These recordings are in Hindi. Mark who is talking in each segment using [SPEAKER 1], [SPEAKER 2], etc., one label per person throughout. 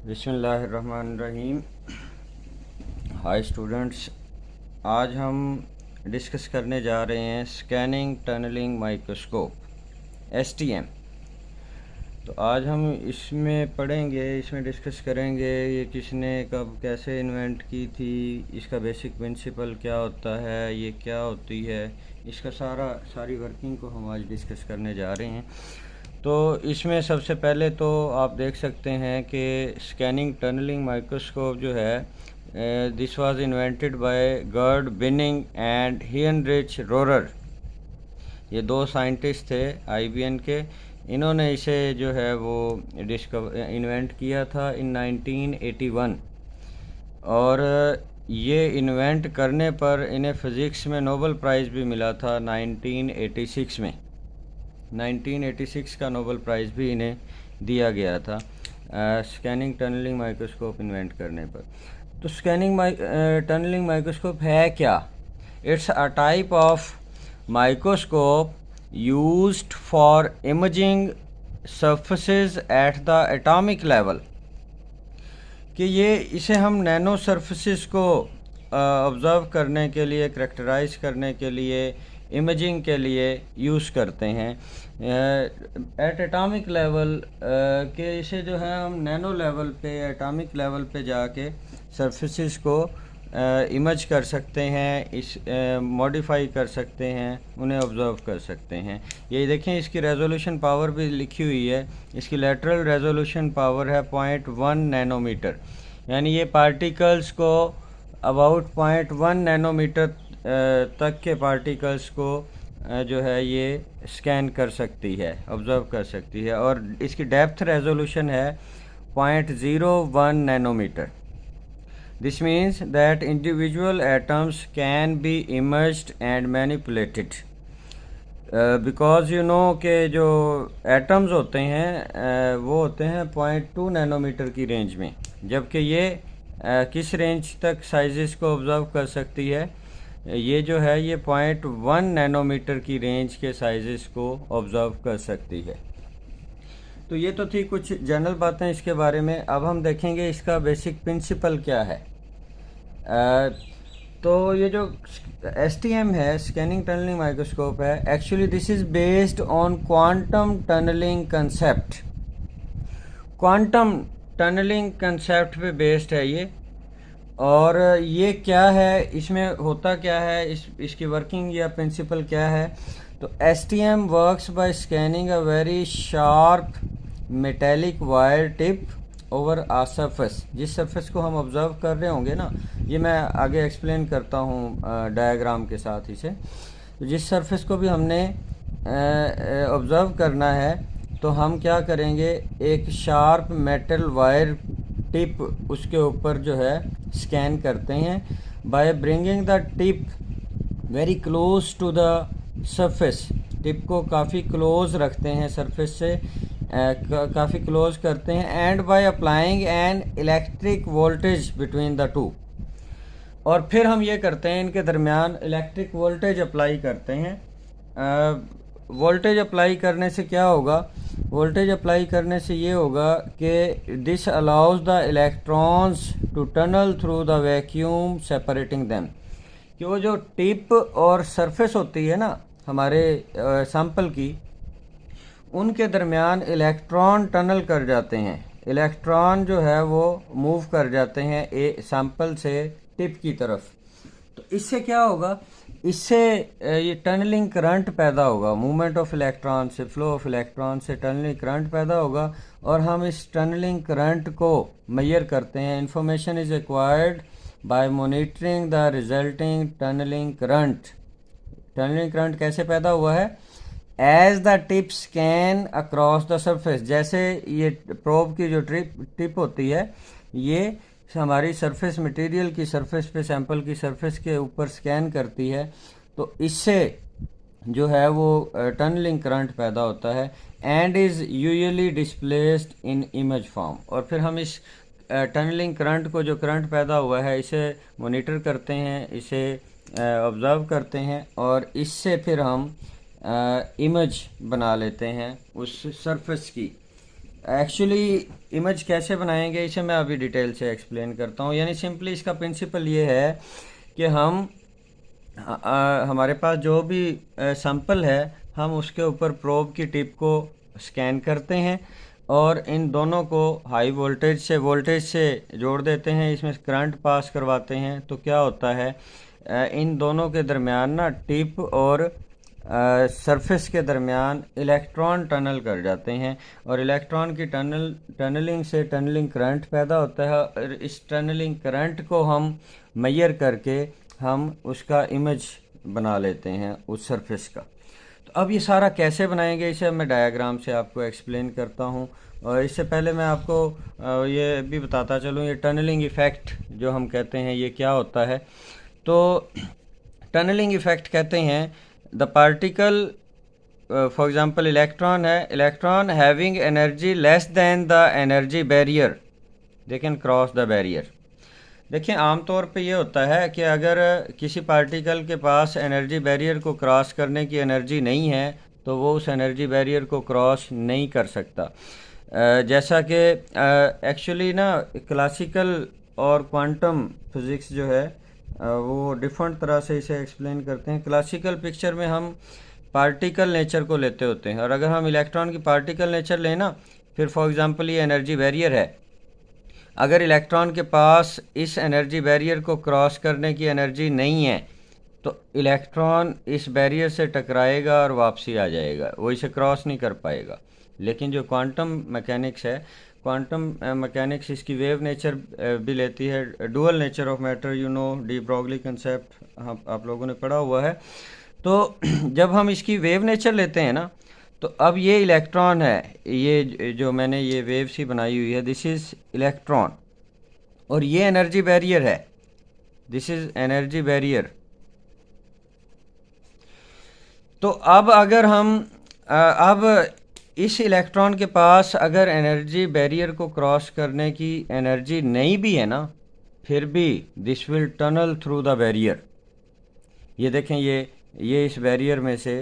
[SPEAKER 1] बिस्मिल्लाहिर्रहमानिर्रहीम। हाय स्टूडेंट्स, आज हम डिस्कस करने जा रहे हैं स्कैनिंग टनलिंग माइक्रोस्कोप (STM). तो आज हम इसमें पढ़ेंगे, इसमें डिस्कस करेंगे ये किसने कब कैसे इन्वेंट की थी, इसका बेसिक प्रिंसिपल क्या होता है, ये क्या होती है, इसका सारी वर्किंग को हम आज डिस्कस करने जा रहे हैं। तो इसमें सबसे पहले तो आप देख सकते हैं कि स्कैनिंग टनलिंग माइक्रोस्कोप जो है this was invented by Gerd Binnig and Heinrich Rohrer. ये दो साइंटिस्ट थे IBM के। इन्होंने इसे जो है वो इन्वेंट किया था इन 1981 और ये इन्वेंट करने पर इन्हें फ़िज़िक्स में नोबेल प्राइज़ भी मिला था 1986 में। 1986 का नोबेल प्राइज़ भी इन्हें दिया गया था स्कैनिंग टनलिंग माइक्रोस्कोप इन्वेंट करने पर। तो स्कैनिंग टनलिंग माइक्रोस्कोप है क्या? It's a type of microscope used for imaging surfaces at the atomic level. कि ये इसे हम नैनो सरफेसेस को ऑब्ज़र्व करने के लिए, करैक्टराइज करने के लिए, इमेजिंग के लिए यूज़ करते हैं एट एटॉमिक लेवल। के इसे जो है हम नैनो लेवल पे, एटॉमिक लेवल पे जाके सरफेसेस को इमेज कर सकते हैं, इस मॉडिफाई कर सकते हैं, उन्हें ऑब्ज़र्व कर सकते हैं। ये देखें, इसकी रेजोल्यूशन पावर भी लिखी हुई है। इसकी लेटरल रेजोल्यूशन पावर है 0.1 नैनोमीटर, यानी ये पार्टिकल्स को अबाउट 0.1 नैनोमीटर तक के पार्टिकल्स को जो है ये स्कैन कर सकती है, ऑब्ज़र्व कर सकती है। और इसकी डेप्थ रेजोल्यूशन है 0.01 nanometre. This means that individual atoms can be imaged and manipulated because you know कि जो एटम्स होते हैं वो होते हैं 0.2 नैनोमीटर की रेंज में, जबकि ये किस रेंज तक साइज़ेस को ऑब्ज़र्व कर सकती है? ये जो है ये 0.1 नैनोमीटर की रेंज के साइज़ेस को ऑब्ज़र्व कर सकती है। तो ये तो थी कुछ जनरल बातें इसके बारे में। अब हम देखेंगे इसका बेसिक प्रिंसिपल क्या है। तो ये जो STM है, स्कैनिंग टनलिंग माइक्रोस्कोप है, actually this is based on quantum tunnelling concept. Quantum tunnelling concept पे बेस्ड है ये। और ये क्या है, इसमें होता क्या है, इसकी वर्किंग या प्रिंसिपल क्या है? तो STM works by scanning a very sharp metallic wire tip over a surface. जिस सरफेस को हम ऑब्ज़र्व कर रहे होंगे ना, ये मैं आगे एक्सप्लेन करता हूँ डायग्राम के साथ इसे। तो जिस सरफेस को भी हमने ऑब्ज़र्व करना है तो हम क्या करेंगे, एक शार्प मेटल वायर टिप उसके ऊपर जो है स्कैन करते हैं by bringing the tip very close to the surface. Tip को काफ़ी क्लोज रखते हैं सरफेस से, काफ़ी क्लोज करते हैं, and by applying an electric voltage between the two. और फिर हम ये करते हैं, इनके दरमियान इलेक्ट्रिक वोल्टेज अप्लाई करते हैं। वोल्टेज अप्लाई करने से क्या होगा? वोल्टेज अप्लाई करने से ये होगा कि this allows the electrons to tunnel through the vacuum separating them. कि वो जो टिप और सरफेस होती है ना हमारे सैंपल की, उनके दरमियान इलेक्ट्रॉन टनल कर जाते हैं। इलेक्ट्रॉन जो है वो मूव कर जाते हैं सैंपल से टिप की तरफ। तो इससे क्या होगा? इससे ये टनलिंग करंट पैदा होगा। मूवमेंट ऑफ इलेक्ट्रॉन से, फ्लो ऑफ इलेक्ट्रॉन से टनलिंग करंट पैदा होगा और हम इस टनलिंग करंट को मेजर करते हैं। Information is acquired by monitoring the resulting tunneling current. Tunneling current कैसे पैदा हुआ है? As the tip scan across the surface. जैसे ये प्रोब की जो टिप होती है, ये हमारी सरफेस मटेरियल की सरफेस पे, सैंपल की सरफेस के ऊपर स्कैन करती है, तो इससे जो है वो टनलिंग करंट पैदा होता है and is usually displaced in image form. और फिर हम इस टनलिंग करंट को, जो करंट पैदा हुआ है, इसे मॉनिटर करते हैं, इसे ऑब्ज़र्व करते हैं और इससे फिर हम इमेज बना लेते हैं उस सरफेस की। एक्चुअली इमेज कैसे बनाएंगे इसे मैं अभी डिटेल से एक्सप्लेन करता हूँ। यानी सिंपली इसका प्रिंसिपल ये है कि हमारे पास जो भी सैंपल है हम उसके ऊपर प्रोब की टिप को स्कैन करते हैं और इन दोनों को हाई वोल्टेज से जोड़ देते हैं, इसमें करंट पास करवाते हैं। तो क्या होता है, इन दोनों के दरमियान ना टिप और सरफेस के दरमियान इलेक्ट्रॉन टनल कर जाते हैं और इलेक्ट्रॉन की टनलिंग से टनलिंग करंट पैदा होता है और इस टनलिंग करंट को हम मेजर करके हम उसका इमेज बना लेते हैं उस सरफेस का। तो अब ये सारा कैसे बनाएंगे इसे मैं डायग्राम से आपको एक्सप्लेन करता हूँ। और इससे पहले मैं आपको ये भी बताता चलूँ, ये टनलिंग इफ़ेक्ट जो हम कहते हैं ये क्या होता है। तो टनलिंग इफ़ेक्ट कहते हैं the particle, for example electron है, electron having energy less than the energy barrier they can cross the barrier. देखिए आमतौर पे ये होता है कि अगर किसी पार्टिकल के पास एनर्जी बैरियर को क्रॉस करने की एनर्जी नहीं है तो वो उस एनर्जी बैरियर को क्रॉस नहीं कर सकता। जैसा कि एक्चुअली ना क्लासिकल और क्वांटम फिज़िक्स जो है वो डिफरेंट तरह से इसे एक्सप्लेन करते हैं। क्लासिकल पिक्चर में हम पार्टिकल नेचर को लेते होते हैं और अगर हम इलेक्ट्रॉन की पार्टिकल नेचर लें ना, फिर फॉर एग्जांपल ये एनर्जी बैरियर है, अगर इलेक्ट्रॉन के पास इस एनर्जी बैरियर को क्रॉस करने की एनर्जी नहीं है तो इलेक्ट्रॉन इस बैरियर से टकराएगा और वापसी आ जाएगा, वो इसे क्रॉस नहीं कर पाएगा। लेकिन जो क्वांटम मैकेनिक्स है, क्वांटम मैकेनिक्स इसकी वेव नेचर भी लेती है, dual nature of matter, you know de Broglie concept आप लोगों ने पढ़ा हुआ है। तो जब हम इसकी वेव नेचर लेते हैं ना, तो अब ये इलेक्ट्रॉन है, ये जो मैंने ये वेव सी बनाई हुई है, दिस इज़ इलेक्ट्रॉन और ये एनर्जी बैरियर है, दिस इज़ एनर्जी बैरियर। तो अब अगर हम अब इस इलेक्ट्रॉन के पास अगर एनर्जी बैरियर को क्रॉस करने की एनर्जी नहीं भी है ना, फिर भी this will tunnel through the barrier. ये देखें, ये इस बैरियर में से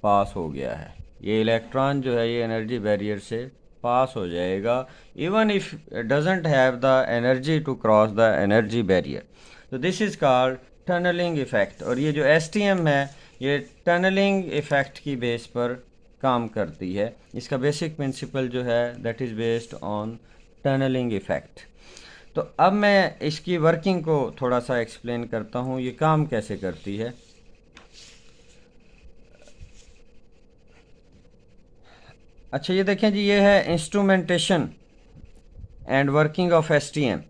[SPEAKER 1] पास हो गया है, ये इलेक्ट्रॉन जो है ये एनर्जी बैरियर से पास हो जाएगा even if doesn't have the energy to cross the energy barrier. तो this is called tunnelling effect. और ये जो एसटीएम है ये टनलिंग इफ़ेक्ट की बेस पर काम करती है। इसका बेसिक प्रिंसिपल जो है that is based on tunneling effect. तो अब मैं इसकी वर्किंग को थोड़ा सा एक्सप्लेन करता हूँ, ये काम कैसे करती है। अच्छा ये देखें जी, ये है instrumentation and working of STM.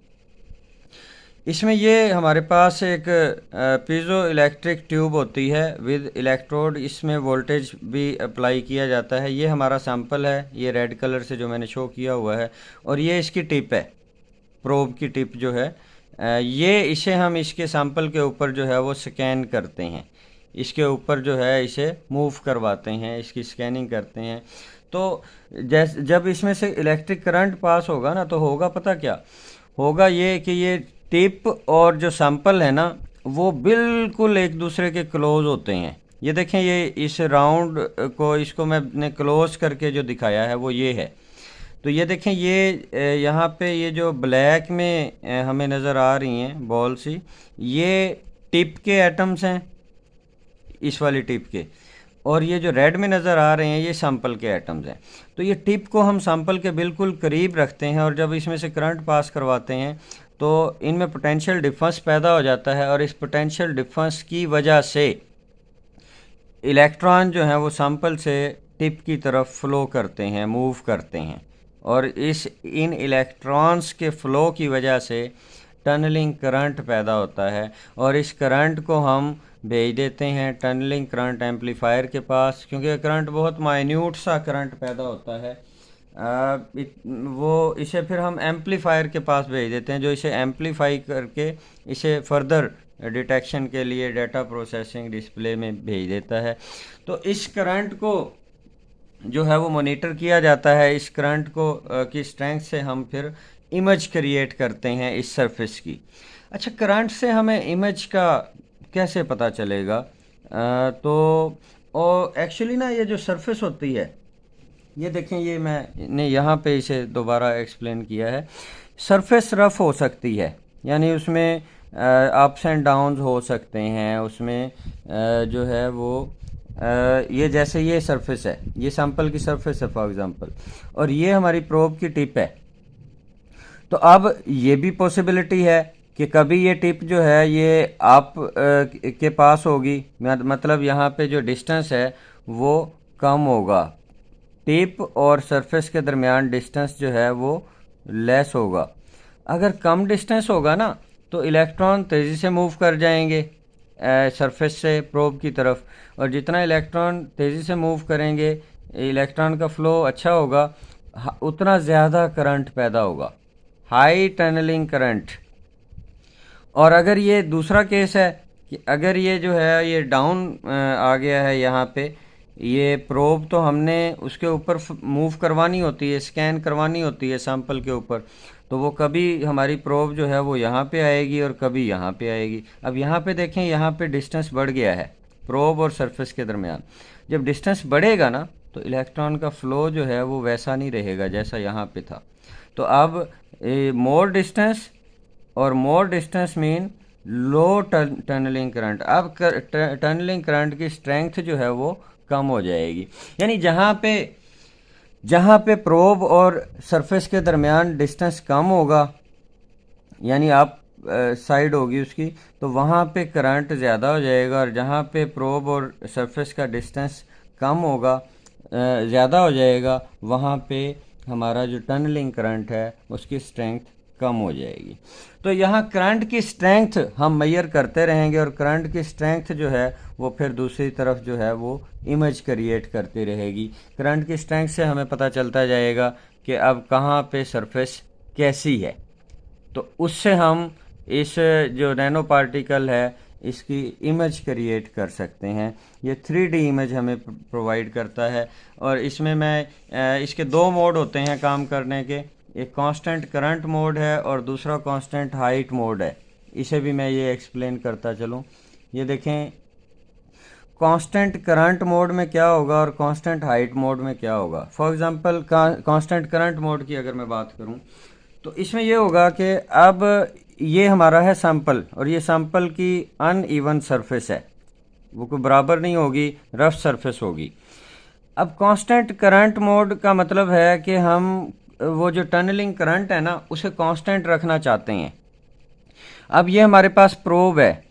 [SPEAKER 1] इसमें ये हमारे पास एक पीजो इलेक्ट्रिक ट्यूब होती है विद इलेक्ट्रोड, इसमें वोल्टेज भी अप्लाई किया जाता है। ये हमारा सैंपल है, ये रेड कलर से जो मैंने शो किया हुआ है, और ये इसकी टिप है, प्रोब की टिप जो है, ये इसे हम इसके सैंपल के ऊपर जो है वो स्कैन करते हैं, इसके ऊपर जो है इसे मूव करवाते हैं, इसकी स्कैनिंग करते हैं। तो जब इसमें से इलेक्ट्रिक करंट पास होगा ना, तो होगा पता क्या होगा, ये कि ये टिप और जो सैंपल है ना वो बिल्कुल एक दूसरे के क्लोज होते हैं। ये देखें, ये इस राउंड को, इसको मैंने क्लोज करके जो दिखाया है वो ये है। तो ये देखें, ये यहाँ पे ये जो ब्लैक में हमें नज़र आ रही हैं बॉल सी, ये टिप के एटम्स हैं, इस वाली टिप के, और ये जो रेड में नज़र आ रहे हैं ये सैंपल के एटम्स हैं। तो ये टिप को हम सैंपल के बिल्कुल करीब रखते हैं और जब इसमें से करंट पास करवाते हैं तो इनमें पोटेंशियल डिफरेंस पैदा हो जाता है और इस पोटेंशियल डिफरेंस की वजह से इलेक्ट्रॉन जो हैं वो सैंपल से टिप की तरफ फ़्लो करते हैं, मूव करते हैं, और इन इलेक्ट्रॉन्स के फ़्लो की वजह से टनलिंग करंट पैदा होता है और इस करंट को हम भेज देते हैं टनलिंग करंट एम्पलीफायर के पास, क्योंकि करंट बहुत माइन्यूट सा करंट पैदा होता है। वो इसे फिर हम एम्पलीफायर के पास भेज देते हैं जो इसे एम्पलीफाई करके इसे फर्दर डिटेक्शन के लिए डाटा प्रोसेसिंग डिस्प्ले में भेज देता है। तो इस करंट को जो है वो मॉनिटर किया जाता है, इस करंट को की स्ट्रेंथ से हम फिर इमेज क्रिएट करते हैं इस सरफेस की। अच्छा, करंट से हमें इमेज का कैसे पता चलेगा? तो एक्चुअली ना ये जो सरफेस होती है, ये देखें, ये मैंने यहाँ पे इसे दोबारा एक्सप्लेन किया है। सरफेस रफ हो सकती है, यानी उसमें अप्स एंड डाउन्स हो सकते हैं, उसमें जो है वो ये जैसे ये सरफेस है, ये सैंपल की सरफेस है फॉर एग्जांपल, और ये हमारी प्रोब की टिप है। तो अब ये भी पॉसिबिलिटी है कि कभी ये टिप जो है ये आप के पास होगी, मतलब यहाँ पे जो डिस्टेंस है वो कम होगा, टिप और सरफेस के दरमियान डिस्टेंस जो है वो लेस होगा। अगर कम डिस्टेंस होगा ना तो इलेक्ट्रॉन तेज़ी से मूव कर जाएंगे सरफेस से प्रोब की तरफ, और जितना इलेक्ट्रॉन तेज़ी से मूव करेंगे, इलेक्ट्रॉन का फ्लो अच्छा होगा, उतना ज़्यादा करंट पैदा होगा, हाई टनलिंग करंट। और अगर ये दूसरा केस है कि अगर ये जो है ये डाउन आ गया है, यहाँ पे ये प्रोब तो हमने उसके ऊपर मूव करवानी होती है, स्कैन करवानी होती है सैंपल के ऊपर, तो वो कभी हमारी प्रोब जो है वो यहाँ पे आएगी और कभी यहाँ पे आएगी। अब यहाँ पे देखें, यहाँ पे डिस्टेंस बढ़ गया है प्रोब और सरफेस के दरमियान। जब डिस्टेंस बढ़ेगा ना तो इलेक्ट्रॉन का फ्लो जो है वो वैसा नहीं रहेगा जैसा यहाँ पे था। तो अब मोर डिस्टेंस, और मोर डिस्टेंस मीन लो टनलिंग करंट। अब टनलिंग करंट की स्ट्रेंथ जो है वो कम हो जाएगी, यानी जहाँ पे प्रोब और सरफेस के दरमियान डिस्टेंस कम होगा, यानी आप साइड होगी उसकी, तो वहाँ पे करंट ज़्यादा हो जाएगा, और जहाँ पे प्रोब और सरफेस का डिस्टेंस कम होगा, ज़्यादा हो जाएगा, वहाँ पे हमारा जो टनलिंग करंट है उसकी स्ट्रेंथ कम हो जाएगी। तो यहाँ करंट की स्ट्रेंथ हम मेजर करते रहेंगे, और करंट की स्ट्रेंथ जो है वो फिर दूसरी तरफ जो है वो इमेज क्रिएट करती रहेगी। करंट की स्ट्रेंथ से हमें पता चलता जाएगा कि अब कहाँ पे सरफेस कैसी है, तो उससे हम इस जो नैनो पार्टिकल है इसकी इमेज क्रिएट कर सकते हैं। ये 3D इमेज हमें प्रोवाइड करता है, और इसमें मैं इसके दो मोड होते हैं काम करने के, एक कांस्टेंट करंट मोड है और दूसरा कांस्टेंट हाइट मोड है। इसे भी मैं ये एक्सप्लेन करता चलूँ। ये देखें, कांस्टेंट करंट मोड में क्या होगा और कांस्टेंट हाइट मोड में क्या होगा। For example constant current mode की अगर मैं बात करूं तो इसमें ये होगा कि अब ये हमारा है सैंपल, और ये सैंपल की अनइवन सरफेस है, वो कोई बराबर नहीं होगी, रफ सरफेस होगी। अब कांस्टेंट करंट मोड का मतलब है कि हम वो जो टनलिंग करंट है ना उसे कांस्टेंट रखना चाहते हैं। अब ये हमारे पास प्रोब है,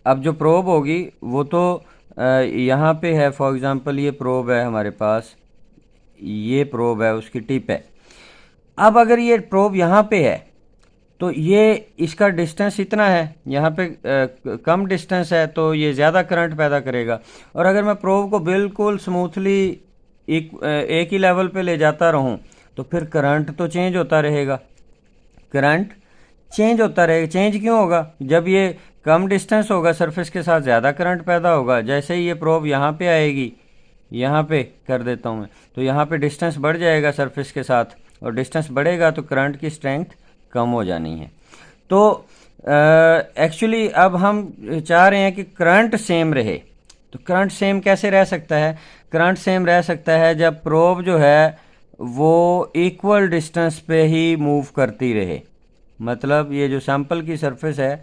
[SPEAKER 1] अब जो प्रोब होगी वो तो यहाँ पे है, फॉर एग्जांपल ये प्रोब है हमारे पास, ये प्रोब है, उसकी टिप है। अब अगर ये प्रोब यहाँ पे है तो ये इसका डिस्टेंस इतना है, यहाँ पे कम डिस्टेंस है तो ये ज़्यादा करंट पैदा करेगा। और अगर मैं प्रोब को बिल्कुल स्मूथली एक ही लेवल पे ले जाता रहूँ तो फिर करंट तो चेंज होता रहेगा, करंट चेंज होता रहेगा। चेंज क्यों होगा? जब ये कम डिस्टेंस होगा सरफेस के साथ ज़्यादा करंट पैदा होगा। जैसे ही ये प्रोब यहाँ पे आएगी, यहाँ पे कर देता हूँ मैं, तो यहाँ पे डिस्टेंस बढ़ जाएगा सरफेस के साथ, और डिस्टेंस बढ़ेगा तो करंट की स्ट्रेंथ कम हो जानी है। तो एक्चुअली अब हम चाह रहे हैं कि करंट सेम रहे। तो करंट सेम कैसे रह सकता है? करंट सेम रह सकता है जब प्रोब जो है वो इक्वल डिस्टेंस पे ही मूव करती रहे। मतलब ये जो सैंपल की सरफेस है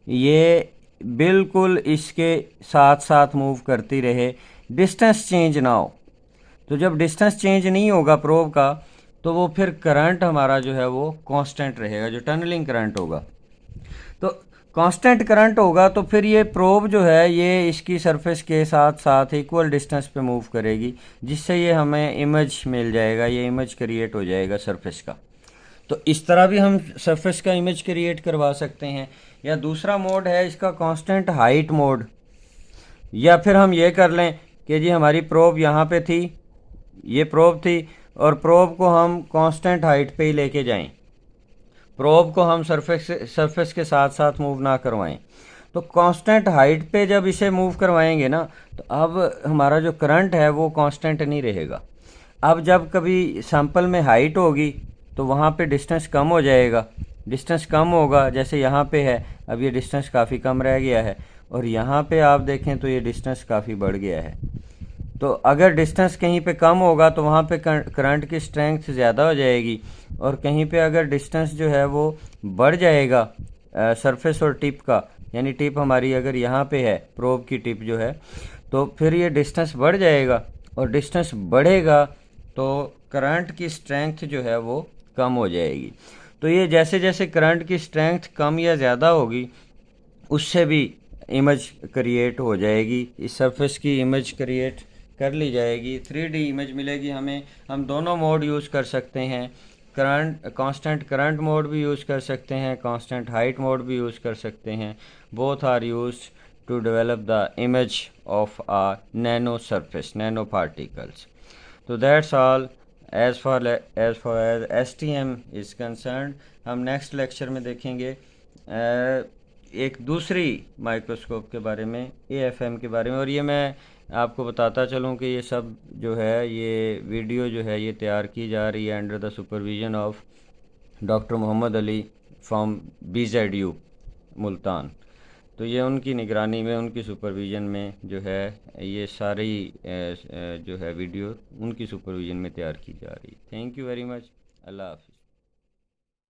[SPEAKER 1] ये बिल्कुल इसके साथ साथ मूव करती रहे, डिस्टेंस चेंज ना हो। तो जब डिस्टेंस चेंज नहीं होगा प्रोब का तो वो फिर करंट हमारा जो है वो कांस्टेंट रहेगा, जो टनलिंग करंट होगा। तो कांस्टेंट करंट होगा तो फिर ये प्रोब जो है ये इसकी सरफेस के साथ साथ इक्वल डिस्टेंस पे मूव करेगी, जिससे ये हमें इमेज मिल जाएगा, ये इमेज क्रिएट हो जाएगा सरफेस का। तो इस तरह भी हम सरफेस का इमेज क्रिएट करवा सकते हैं। या दूसरा मोड है इसका कांस्टेंट हाइट मोड। या फिर हम ये कर लें कि जी हमारी प्रोब यहाँ पे थी, ये प्रोब थी, और प्रोब को हम कांस्टेंट हाइट पे ही लेके जाएं, प्रोब को हम सरफेस के साथ साथ मूव ना करवाएं। तो कांस्टेंट हाइट पे जब इसे मूव करवाएंगे ना तो अब हमारा जो करंट है वो कांस्टेंट नहीं रहेगा। अब जब कभी सैंपल में हाइट होगी तो वहाँ पे डिस्टेंस कम हो जाएगा, डिस्टेंस कम होगा, जैसे यहाँ पे है अब ये डिस्टेंस काफ़ी कम रह गया है, और यहाँ पे आप देखें तो ये डिस्टेंस काफ़ी बढ़ गया है। तो अगर डिस्टेंस कहीं पे कम होगा तो वहाँ पे करंट की स्ट्रेंथ ज़्यादा हो जाएगी, और कहीं पे अगर डिस्टेंस जो है वो बढ़ जाएगा सरफेस और टिप का, यानी टिप हमारी अगर यहाँ पे है, प्रोब की टिप जो है, तो फिर ये डिस्टेंस बढ़ जाएगा, और डिस्टेंस बढ़ेगा तो करंट की स्ट्रेंथ जो है वो कम हो जाएगी। तो ये जैसे जैसे करंट की स्ट्रेंथ कम या ज़्यादा होगी, उससे भी इमेज क्रिएट हो जाएगी, इस सरफेस की इमेज क्रिएट कर ली जाएगी, 3D इमेज मिलेगी हमें। हम दोनों मोड यूज़ कर सकते हैं, करंट कांस्टेंट करंट मोड भी यूज़ कर सकते हैं, कांस्टेंट हाइट मोड भी यूज़ कर सकते हैं। Both are used to develop the image of a nano surface, nano particles. तो that's all as far as STM is concern. हम नेक्स्ट लेक्चर में देखेंगे एक दूसरी माइक्रोस्कोप के बारे में, AFM के बारे में। और ये मैं आपको बताता चलूँ कि ये सब जो है, ये वीडियो जो है, ये तैयार की जा रही है under the supervision of doctor Mohammad Ali from BZU Multan. तो ये उनकी निगरानी में, उनकी सुपरविज़न में जो है, ये सारी जो है वीडियो उनकी सुपरविज़न में तैयार की जा रही है। Thank you very much. अल्लाह हाफ़िज़।